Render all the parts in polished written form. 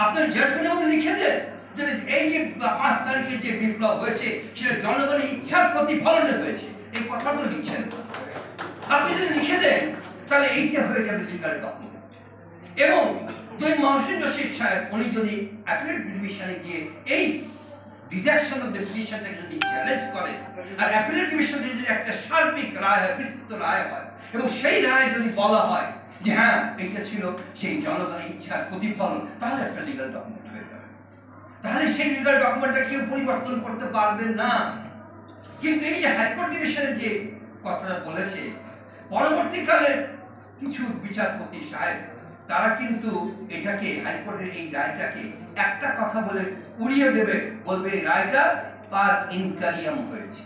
আপনার জাজমেন্টের মধ্যে লিখে দেন যে এই যে 5 তারিখে যে বিপ্লব হয়েছে সেটা জনগণের ইচ্ছার প্রতিফলনে হয়েছে, এই কথা তো লিখছেন। আপনি যদি লিখে দেন তাহলে এইটা হয়ে যাবে লিগাল ডকুমেন্ট। এবং যদি মহসিন রশিদ সাহেব উনি যদি অ্যাপিলেট ডিভিশনে গিয়ে এই রিজেকশন অফ দ্য পিটিশনটাকে যদি চ্যালেঞ্জ করেন, আর অ্যাপিলেট ডিভিশনে যদি একটা সার্বিক রায় হয়, বিস্তৃত রায় হয়, এবং সেই রায় যদি বলা হয় যে হ্যাঁ এটা ছিল সেই জনগণের ইচ্ছার প্রতিফলন, তাহলে একটা লিগাল ডকুমেন্ট হয়ে যাবে। তাহলে সেই লিগাল ডকুমেন্টটা কেউ পরিবর্তন করতে পারবে না। কিন্তু এই যে হাইকোর্ট ডিভিশনে যে কথাটা বলেছে, পরবর্তীকালে কিছু বিচারপতি সাহেব তারা কিন্তু এটাকে হাইকোর্টের এই রায়টাকে একটা কথা বলে উড়িয়ে দেবে, বলবে এই রায়টা পার ইনকারিয়াম হয়েছে।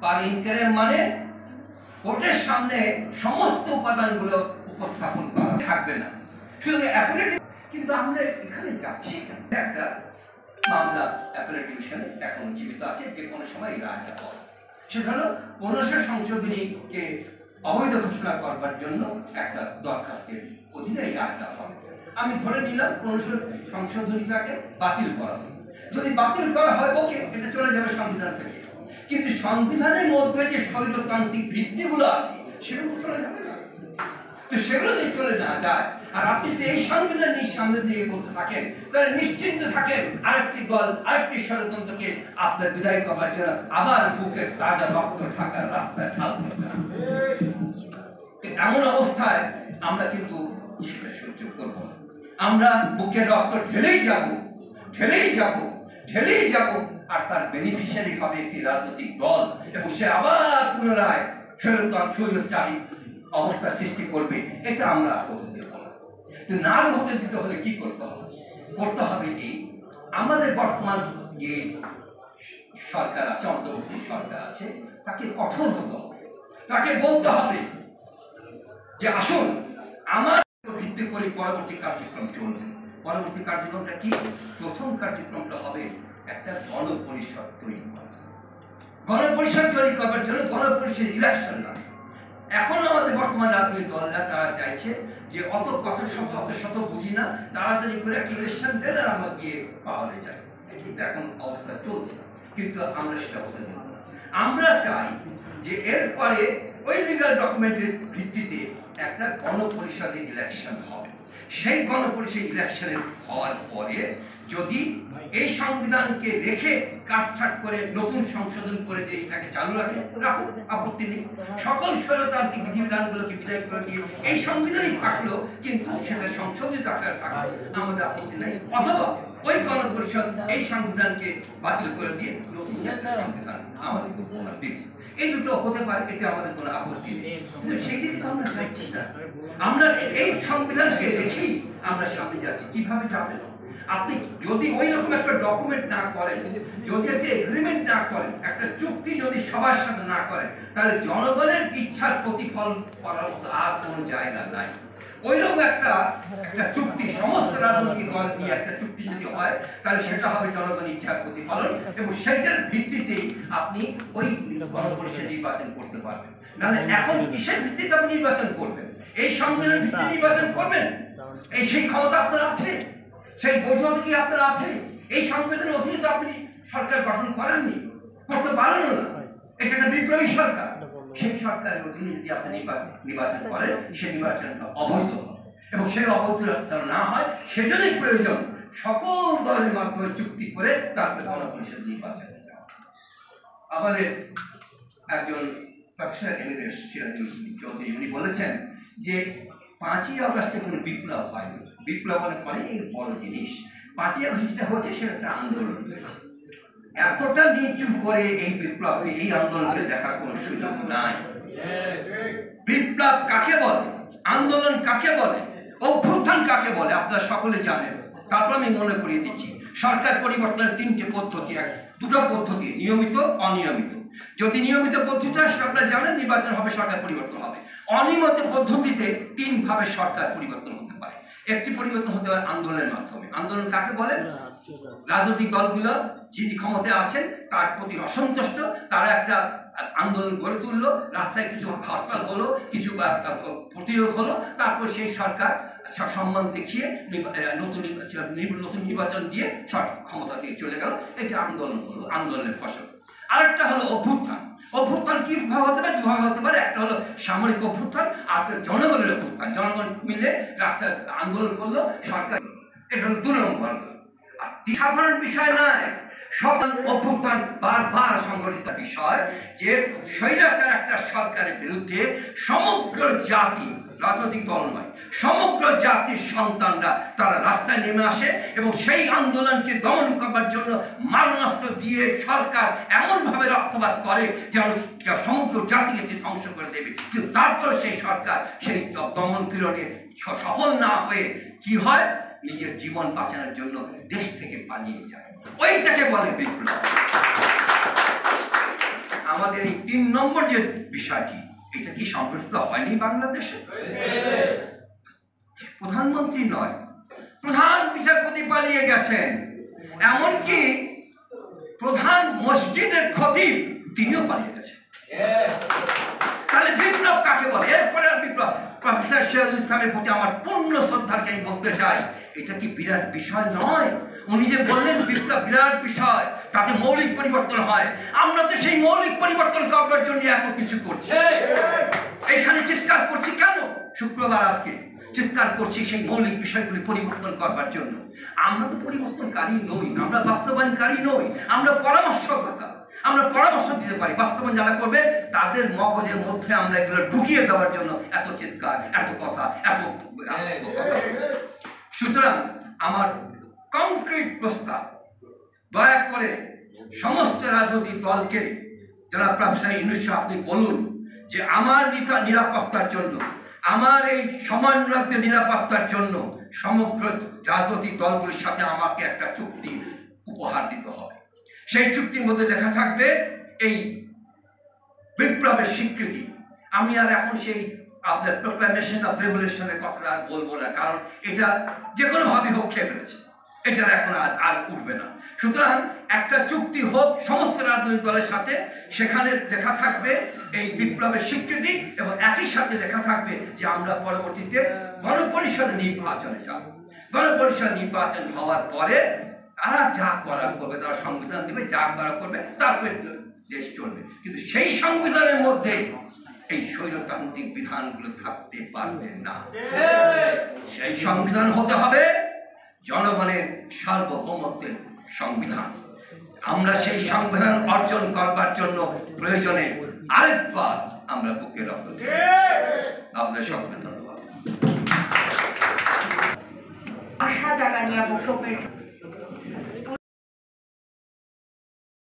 পার ইনকারিয়াম মানে কোর্টের সামনে সমস্ত উপাদানগুলো উপস্থাপন করা থাকবে না, শুধু অ্যাপিলেট। কিন্তু আমরা এখানে যাচ্ছি কেন? একটা মামলা অ্যাপিলেট ডিভিশনে এখন জীবিত আছে, যে কোনো সময় এই রায়টা পাবে। সেটা হলো 1500 সংশোধনীকে অবৈধ ঘোষণা করবার জন্য একটা দরখাস্তের অধীনে এই রায়টা হবে। আমি ধরে নিলাম 1500 সংশোধনীটাকে বাতিল করা হবে। যদি বাতিল করা হয় ওকে, এটা চলে যাবে সংবিধান থেকে। কিন্তু সংবিধানের মধ্যে যে স্বৈরতান্ত্রিক ভিত্তিগুলো আছে সেগুলো চলে যাবে না। তো সেগুলো যদি চলে না যায়, আর আপনি যদি এই সংবিধান নিয়ে সামনে দিয়ে বলতে থাকেন, তাহলে নিশ্চিন্ত থাকেন আরেকটি দল আরেকটি ষড়যন্ত্রকে আপনার বিদায় করবার জন্য আবার বুকের তাজা রক্ত ঢাকার রাস্তায় ঢালতে হবে। এমন অবস্থায় আমরা কিন্তু সেটা সহ্য করব না। আমরা বুকের রক্ত ঢেলেই যাব, ঢেলেই যাব, ঢেলেই যাব, আর তার বেনিফিশিয়ারি হবে একটি রাজনৈতিক দল, এবং সে আবার পুনরায় স্বৈরচারী অবস্থা সৃষ্টি করবে। এটা আমরা হতে দেব না। তো না হতে দিতে হলে কি করতে হবে? করতে হবে এই, আমাদের বর্তমান যে সরকার আছে, অন্তর্বর্তী সরকার আছে, তাকে কঠোর হতে হবে। তাকে বলতে হবে যে আসুন আমার ভিত্তি করে পরবর্তী কার্যক্রম চলবে। পরবর্তী কার্যক্রমটা কি? প্রথম কার্যক্রমটা হবে একটা গণপরিষদ তৈরি করা। গণপরিষদ তৈরি করবার জন্য গণপরিষদ ইলেকশন লাগে। এখন আমাদের বর্তমান রাজনৈতিক দলরা তারা চাইছে যে অত কত শত বুঝি না, তাড়াতাড়ি করে একটা ইলেকশন দেন আর আমরা গিয়ে পাওয়ারে যাই। কিন্তু এখন অবস্থা চলছে, কিন্তু আমরা সেটা হতে দেব না। আমরা চাই যে এরপরে ওই লিগাল ডকুমেন্টের ভিত্তিতে একটা গণপরিষদের ইলেকশন হবে। সেই গণপরিষদ ইলেকশনের হওয়ার পরে যদি এই সংবিধানকে রেখে কাটছাট করে নতুন সংশোধন করে দিয়ে এটাকে চালু রাখো, আপত্তি নেই। সকল স্বৈরতান্ত্রিক বিধিবিধানগুলোকে বিদায় করে দিয়ে এই সংবিধানই থাকলো, কিন্তু সেটা সংশোধিত আকারে থাকলো, আমাদের আপত্তি নেই। অথবা ওই গণপরিষদ এই সংবিধানকে বাতিল করে দিয়ে নতুন একটা সংবিধান আমাদের দিন। এই দুটো হতে পারে, এতে আমাদের কোনো আপত্তি নেই। কিন্তু সেই দিকে তো আমরা যাচ্ছি না। আমরা এই সংবিধানকে রেখেই আমরা সামনে যাচ্ছি। কিভাবে যাবেন? আপনি যদি ওই রকম একটা ডকুমেন্ট না করেন, যদি একটা এগ্রিমেন্ট না করেন, একটা চুক্তি যদি সবার সাথে না করেন, তাহলে জনগণের ইচ্ছার প্রতিফলন করার মতো আর কোনো জায়গা নাই। ওইরকম একটা চুক্তি সমস্ত রাজনৈতিক দল নিয়ে একটা চুক্তি যদি হয়, তাহলে সেটা হবে জনগণের ইচ্ছার প্রতিফলন, এবং সেইটার ভিত্তিতেই আপনি ওই গণপরিষদ নির্বাচন করতে পারবেন। নাহলে এখন কিসের ভিত্তিতে আপনি নির্বাচন করবেন? এই সংবিধানের ভিত্তিতে নির্বাচন করবেন? এই সেই ক্ষমতা আপনার আছে? সেই বৈধতা কি আপনার আছে? এই সংবিধানের অধীনে তো আপনি সরকার গঠন করেননি, করতে পারেন না। এটা একটা বিপ্লবী সরকার। সেই সরকারের অধীনে যদি আপনি নির্বাচন করেন, সেই নির্বাচনটা অবৈধ হবে, এবং সেই অবৈধ না হয় সেজন্যই প্রয়োজন সকল দলের মাধ্যমে চুক্তি করে তারপরে গণপরিষদ নির্বাচন। আমাদের একজন প্রফেসর এমিরেটস চৌধুরী উনি বলেছেন যে 5ই আগস্টে কোনো বিপ্লব হয়নি। বিপ্লব মানে এই বড় জিনিস। 5ই আগস্ট যেটা হচ্ছে সেটা একটা আন্দোলন হয়েছে। এতটা নিচু করে এই বিপ্লব, এই আন্দোলনকে দেখার কোনো সুযোগ নাই। বিপ্লব কাকে বলে, আন্দোলন কাকে বলে, অভ্যুত্থান কাকে বলে আপনারা সকলে জানেন। তারপর আমি মনে করিয়ে দিচ্ছি, সরকার পরিবর্তনের 3টে পদ্ধতি, দুটো পদ্ধতি, নিয়মিত অনিয়মিত। যদি নিয়মিত পদ্ধতি আসে আপনারা জানেন নির্বাচন হবে, সরকার পরিবর্তন হবে। অনিয়মিত পদ্ধতিতে 3 ভাবে সরকার পরিবর্তন হতে পারে। একটি পরিবর্তন হতে পারে আন্দোলনের মাধ্যমে। আন্দোলন কাকে বলে? রাজনৈতিক দলগুলো যিনি ক্ষমতায় আছেন তার প্রতি অসন্তুষ্ট, তারা একটা আন্দোলন গড়ে তুললো, রাস্তায় কিছু হরতাল হলো, কিছু প্রতিরোধ হলো, তারপর সেই সরকার সম্মান দেখিয়ে নতুন নির্বাচন দিয়ে সঠিক ক্ষমতা দিয়ে চলে গেল। এটা আন্দোলন হলো, আন্দোলনের ফসল। আরেকটা হলো অভ্যুত্থান। অভ্যুত্থান কি ভাবে হতে পারে? দুভাবে হতে পারে। একটা হলো সামরিক অভ্যুত্থান, আর জনগণের অভ্যুত্থান। জনগণ মিলে রাস্তায় আন্দোলন করলো, সরকার। এটা হলো 2 নম্বর। আর সাধারণ বিষয় নয়, সব অভ্যুত্থান বারবার সংগঠিত বিষয় যে স্বৈরাচার একটা সরকারের বিরুদ্ধে সমগ্র জাতি, রাজনৈতিক দল নয়, সমগ্র জাতির সন্তানরা তারা রাস্তায় নেমে আসে এবং সেই আন্দোলনকে দমন করবার জন্য মারণাস্ত্র দিয়ে সরকার এমনভাবে রক্তপাত করে যেন সমগ্র জাতিকে ধ্বংস করে দেবে। কিন্তু তারপরে সেই সরকার সেই দমন পীড়নে সফল না হয়ে কি হয়, নিজের জীবন বাঁচানোর জন্য দেশ থেকে পালিয়ে যায়। ওইটাকে বলে বিপ্লব। আমাদের এই 3 নম্বর যে বিষয়টি, এটা কি সংগঠিত হয়নি বাংলাদেশে? প্রধানমন্ত্রী নয়, প্রধান বিচারপতি পালিয়ে গেছেন, এমনকি প্রধান মসজিদের খতিব তিনিও পালিয়ে গেছেন। তাহলে বিপ্লব কাকে বলে? এরপরে বিপ্লব। প্রফেসর সিরাজুল ইসলামের প্রতি আমার পূর্ণ শ্রদ্ধাকে আমি বলতে চাই, এটা কি বিরাট বিষয় নয়? উনি যে বললেন বিপ্লব বিরাট বিষয়, তাতে মৌলিক পরিবর্তন হয়। আমরা তো সেই মৌলিক পরিবর্তন করবার জন্য এত কিছু করছি। এখানে চিৎকার করছি কেন? শুক্রবার আজকে চিৎকার করছি সেই মৌলিক বিষয়গুলি পরিবর্তন করবার জন্য। আমরা তো পরিবর্তনকারী নই, আমরা বাস্তবায়নকারী নই, আমরা পরামর্শকতা। আমরা পরামর্শ দিতে পারি, বাস্তবায়ন যারা করবে তাদের মগজের মধ্যে আমরা এগুলো ঢুকিয়ে দেওয়ার জন্য এত চিৎকার, এত কথা, এত সুতরাং আমার কংক্রিট প্রস্তাব, দয়া করে সমস্ত রাজনৈতিক দলকে, যারা প্রফেসর ইউনূস আপনি বলুন যে আমার নিরাপত্তার জন্য, আমার এই সমন্বয়কদের নিরাপত্তার জন্য সমগ্র রাজনৈতিক দলগুলির সাথে আমাকে একটা চুক্তি উপহার দিতে হবে। সেই চুক্তির মধ্যে লেখা থাকবে এই বিপ্লবের স্বীকৃতি। আমি আর এখন সেই আপনার প্রোক্লামেশন অফ রেভলিউশনের কথাটা আর বলবো না, কারণ এটা যে কোনো ভাবে হোক খেয়ে ফেলেছে, এটা এখন আর উঠবে না। সুতরাং একটা চুক্তি হোক সমস্ত রাজনৈতিক দলের সাথে, সেখানে লেখা থাকবে এই বিপ্লবের স্বীকৃতি, এবং একই সাথে লেখা থাকবে যে আমরা পরবর্তীতে গণপরিষদ নির্বাচনে যাব। গণপরিষদ নির্বাচন হওয়ার পরে তারা যা করা করবে, তারা সংবিধান দেবে, যা করা করবে, তারপরে দেশ চলবে। কিন্তু সেই সংবিধানের মধ্যে এই স্বৈরতান্ত্রিক বিধানগুলো থাকতে পারবে না। সেই সংবিধান হতে হবে জনগণের সার্বভৌমত্বের সংবিধান। আমরা সেই সংবিধান অর্জন করবার জন্য প্রয়োজনে আরেকবার আমরা বুকে রক্ত দিই। আপনাদের সকলকে ধন্যবাদ। আশা জাগানিয়া বক্তব্যের